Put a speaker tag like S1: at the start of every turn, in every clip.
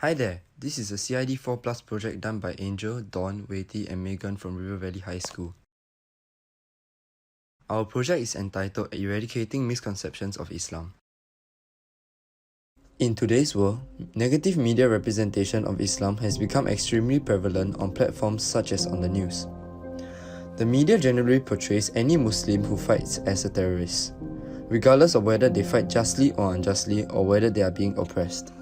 S1: Hi there, this is a CID4 Plus project done by Angel, Dawn, Weidi and Megan from River Valley High School. Our project is entitled Eradicating Misconceptions of Islam. In today's world, negative media representation of Islam has become extremely prevalent on platforms such as on the news. The media generally portrays any Muslim who fights as a terrorist, regardless of whether they fight justly or unjustly or whether they are being oppressed.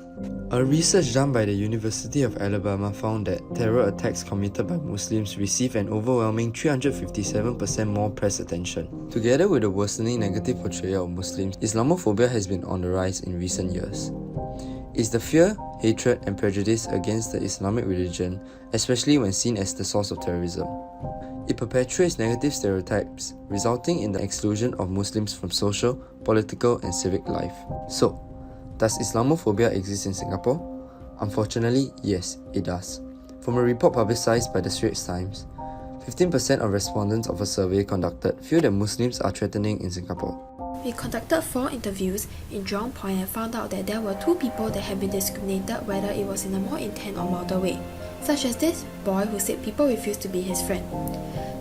S1: A research done by the University of Alabama found that terror attacks committed by Muslims receive an overwhelming 357% more press attention. Together with the worsening negative portrayal of Muslims, Islamophobia has been on the rise in recent years. It's the fear, hatred, and prejudice against the Islamic religion, especially when seen as the source of terrorism. It perpetuates negative stereotypes, resulting in the exclusion of Muslims from social, political, and civic life. So, does Islamophobia exist in Singapore? Unfortunately, yes, it does. From a report publicized by the Straits Times, 15% of respondents of a survey conducted feel that Muslims are threatening in Singapore.
S2: We conducted 4 interviews in Jurong Point and found out that there were 2 people that had been discriminated, whether it was in a more intense or milder way, such as this boy who said people refused to be his friend.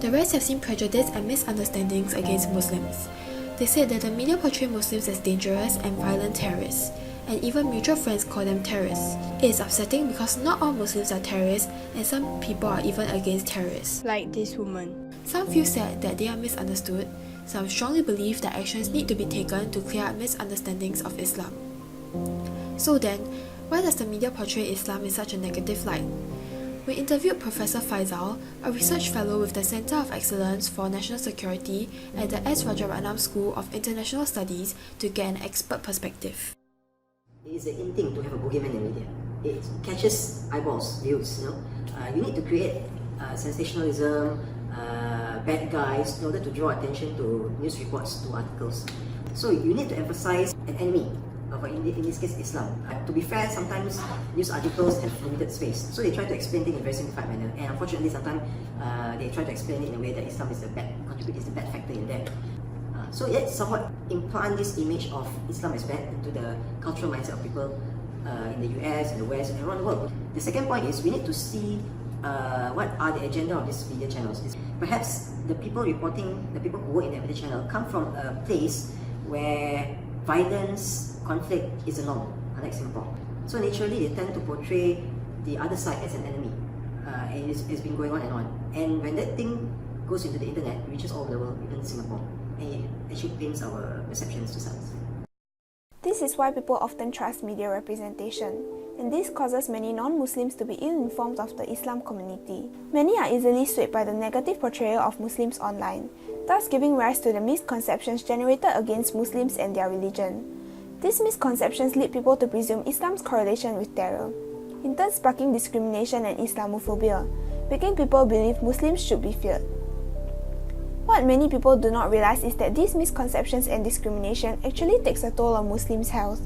S2: The rest have seen prejudice and misunderstandings against Muslims. They said that the media portray Muslims as dangerous and violent terrorists, and even mutual friends call them terrorists. It is upsetting because not all Muslims are terrorists, and some people are even against terrorists.
S3: Like this woman.
S2: Some feel sad that they are misunderstood. Some strongly believe that actions need to be taken to clear up misunderstandings of Islam. So then, why does the media portray Islam in such a negative light? We interviewed Professor Faisal, a research fellow with the Centre of Excellence for National Security at the S. Rajaratnam School of International Studies, to get an expert perspective.
S4: It is an in thing to have a boogeyman in media. It catches eyeballs, views. You need to create sensationalism, bad guys in order to draw attention to news reports, to articles. So you need to emphasize an enemy, in this case Islam. To be fair, sometimes news articles have limited space, so they try to explain things in a very simplified manner. And unfortunately, sometimes they try to explain it in a way that Islam is the bad factor in that. So it somewhat implant this image of Islam as bad into the cultural mindset of people in the US, in the West, and around the world. The second point is we need to see what are the agenda of these media channels. Perhaps the people who work in the media channel come from a place where violence, conflict is a norm, unlike Singapore. So naturally they tend to portray the other side as an enemy. And it's been going on and on. And when that thing goes into the internet, it reaches all over the world, even Singapore. And it actually paints our perceptions to sides.
S3: This is why people often trust media representation, and this causes many non-Muslims to be ill-informed of the Islam community. Many are easily swayed by the negative portrayal of Muslims online, thus giving rise to the misconceptions generated against Muslims and their religion. These misconceptions lead people to presume Islam's correlation with terror, in turn sparking discrimination and Islamophobia, making people believe Muslims should be feared. What many people do not realize is that these misconceptions and discrimination actually takes a toll on Muslims' health.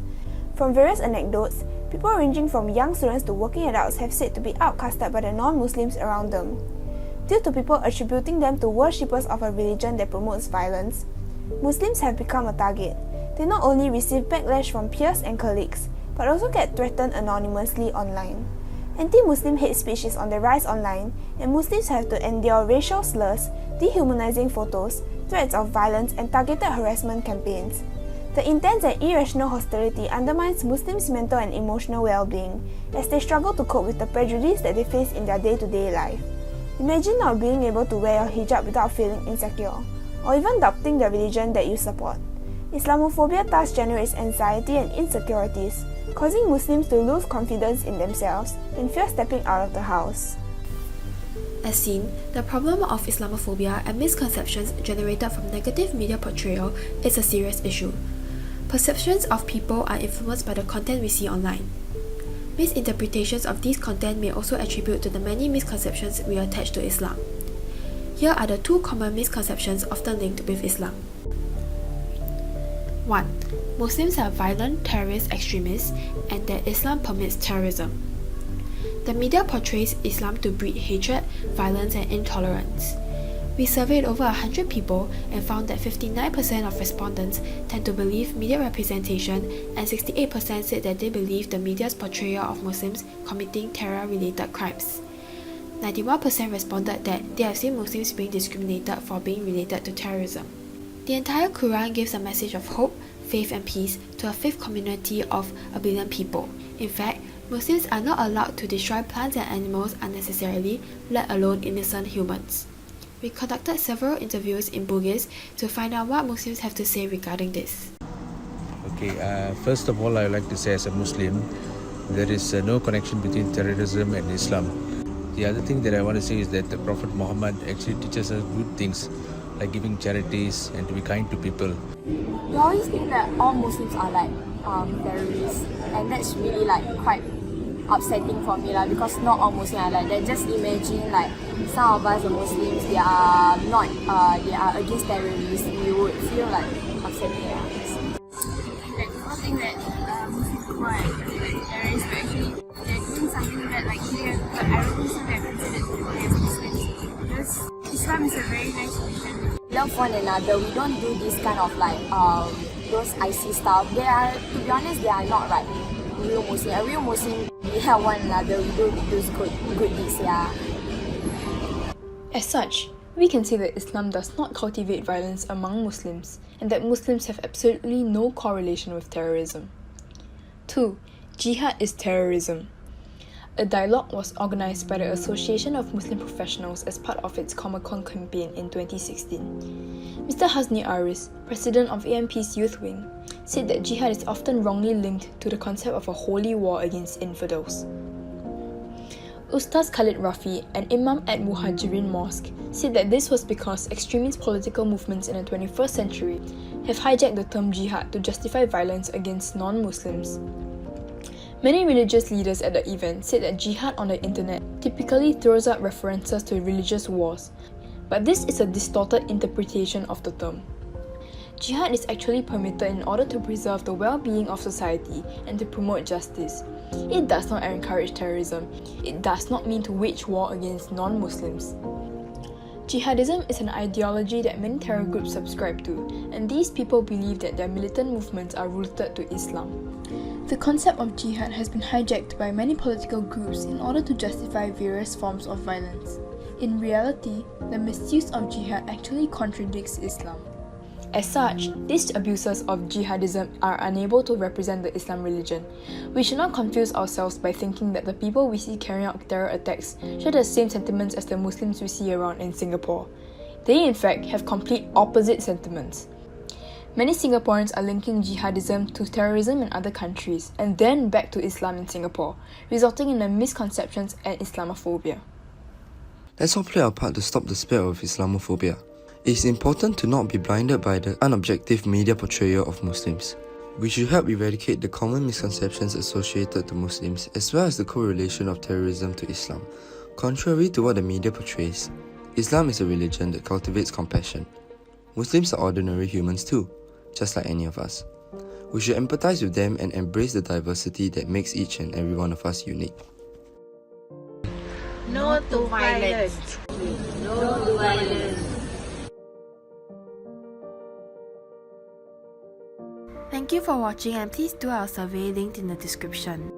S3: From various anecdotes, people ranging from young students to working adults have said to be outcasted by the non-Muslims around them. Due to people attributing them to worshippers of a religion that promotes violence, Muslims have become a target. They not only receive backlash from peers and colleagues, but also get threatened anonymously online. Anti-Muslim hate speech is on the rise online, and Muslims have to endure racial slurs, dehumanizing photos, threats of violence, and targeted harassment campaigns. The intense and irrational hostility undermines Muslims' mental and emotional well-being, as they struggle to cope with the prejudice that they face in their day-to-day life. Imagine not being able to wear your hijab without feeling insecure, or even doubting the religion that you support. Islamophobia thus generates anxiety and insecurities, causing Muslims to lose confidence in themselves and fear stepping out of the house.
S2: As seen, the problem of Islamophobia and misconceptions generated from negative media portrayal is a serious issue. Perceptions of people are influenced by the content we see online. Misinterpretations of these content may also attribute to the many misconceptions we attach to Islam. Here are the 2 common misconceptions often linked with Islam. 1. Muslims are violent terrorist extremists and that Islam permits terrorism. The media portrays Islam to breed hatred, violence, and intolerance. We surveyed over 100 people and found that 59% of respondents tend to believe media representation, and 68% said that they believe the media's portrayal of Muslims committing terror-related crimes. 91% responded that they have seen Muslims being discriminated for being related to terrorism. The entire Quran gives a message of hope, faith and peace to a faith community of 1 billion people. In fact, Muslims are not allowed to destroy plants and animals unnecessarily, let alone innocent humans. We conducted several interviews in Bugis to find out what Muslims have to say regarding this.
S5: Okay, first of all, I would like to say as a Muslim, there is no connection between terrorism and Islam. The other thing that I want to say is that the Prophet Muhammad actually teaches us good things like giving charities and to be kind to people.
S6: We always think that all Muslims are like terrorists, and that's really like quite upsetting for me because not all Muslims are like that. Just imagine like some of us are Muslims, they are not, they are against terrorists. We would feel like upsetting.
S7: Like people think that Muslims people are terrorists, but actually they're doing something that like I don't think so they're considered to be Muslims, because Islam is a very nice religion.
S6: We love one another. We don't do this kind of like those icy stuff. They are, to be honest, they are not right. Real Muslim. A real Muslim, we help one another. We do those good deeds. Yeah.
S8: As such, we can say that Islam does not cultivate violence among Muslims, and that Muslims have absolutely no correlation with terrorism. 2. Jihad is terrorism. A dialogue was organised by the Association of Muslim Professionals as part of its Comic-Con campaign in 2016. Mr. Hasni Aris, president of AMP's Youth Wing, said that jihad is often wrongly linked to the concept of a holy war against infidels. Ustaz Khalid Rafi, an imam at Muhajirin Mosque, said that this was because extremist political movements in the 21st century have hijacked the term jihad to justify violence against non-Muslims. Many religious leaders at the event said that jihad on the internet typically throws out references to religious wars, but this is a distorted interpretation of the term. Jihad is actually permitted in order to preserve the well-being of society and to promote justice. It does not encourage terrorism. It does not mean to wage war against non-Muslims. Jihadism is an ideology that many terror groups subscribe to, and these people believe that their militant movements are rooted to Islam. The concept of jihad has been hijacked by many political groups in order to justify various forms of violence. In reality, the misuse of jihad actually contradicts Islam. As such, these abusers of jihadism are unable to represent the Islam religion. We should not confuse ourselves by thinking that the people we see carrying out terror attacks share the same sentiments as the Muslims we see around in Singapore. They in fact have complete opposite sentiments. Many Singaporeans are linking jihadism to terrorism in other countries and then back to Islam in Singapore, resulting in the misconceptions and Islamophobia.
S1: Let's all play our part to stop the spread of Islamophobia. It is important to not be blinded by the unobjective media portrayal of Muslims. We should help eradicate the common misconceptions associated to Muslims as well as the correlation of terrorism to Islam. Contrary to what the media portrays, Islam is a religion that cultivates compassion. Muslims are ordinary humans too, just like any of us. We should empathize with them and embrace the diversity that makes each and every one of us unique.
S7: No to violence.
S4: No to violence.
S2: Thank you for watching, and please do our survey linked in the description.